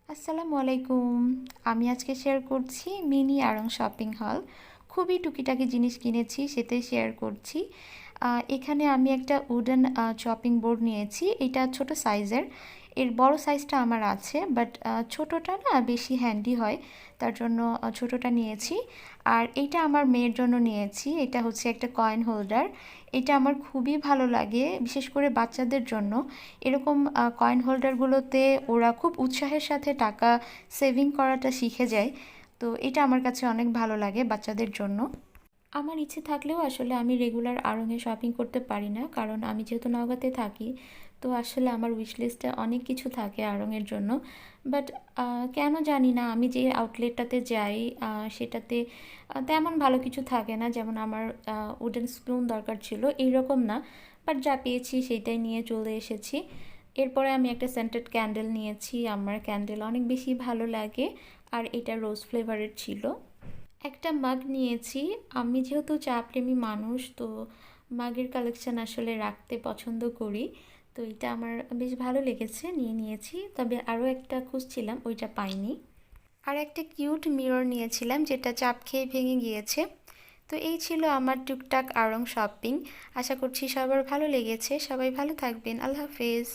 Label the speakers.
Speaker 1: আসসালামু আলাইকুম। আমি আজকে শেয়ার করছি মিনি আড়ং শপিং হল। খুবই টুকিটাকি জিনিস কিনেছি, সেটাই শেয়ার করছি। এখানে আমি একটা উডেন চপিং বোর্ড নিয়েছি। এটা ছোট সাইজের। এর বড় সাইজটা আমার আছে, বাট ছোটটা না বেশি হ্যান্ডি হয়, তার জন্য ছোটটা নিয়েছি। আর এইটা আমার মেয়ের জন্য নিয়েছি। এটা হচ্ছে একটা কয়েন হোল্ডার। এটা আমার খুবই ভালো লাগে, বিশেষ করে বাচ্চাদের জন্য। এরকম কয়েন হোল্ডারগুলোতে ওরা খুব উৎসাহের সাথে টাকা সেভিং করাটা শিখে যায়। তো এটা আমার কাছে অনেক ভালো লাগে বাচ্চাদের জন্য। আমার ইচ্ছে থাকলেও আসলে আমি রেগুলার আড়ংয়ে শপিং করতে পারি না, কারণ আমি যেহেতু নওগাঁতে থাকি। তো আসলে আমার উইশ লিস্টে অনেক কিছু থাকে আড়ংয়ের জন্য। বাট কেন জানি না, আমি যে আউটলেটটাতে যাই সেটাতে তেমন ভালো কিছু থাকে না। যেমন আমার উডেন স্পুন দরকার ছিল, এইরকম না। বাট যা পেয়েছি সেইটাই নিয়ে চলে এসেছি। এরপরে আমি একটা সেন্টেড ক্যান্ডেল নিয়েছি, আমার ক্যান্ডেল অনেক বেশি ভালো লাগে। আর এটা রোজ ফ্লেভারের ছিল। একটা মাগ নিয়েছি। আমি যেহেতু চা প্রেমী মানুষ, তো মাগের কালেকশন আসলে রাখতে পছন্দ করি। তো এটা আমার বেশ ভালো লেগেছে, নিয়ে নিয়েছি। তবে আরও একটা খুঁজছিলাম, ওইটা পাইনি। আর একটা কিউট মিরর নিয়েছিলাম, যেটা চাপ খেয়ে ভেঙে গিয়েছে। তো এই ছিল আমার টুকটাক আড়ং শপিং। আশা করছি সবার ভালো লেগেছে। সবাই ভালো থাকবেন। আল্লাহ হাফেজ।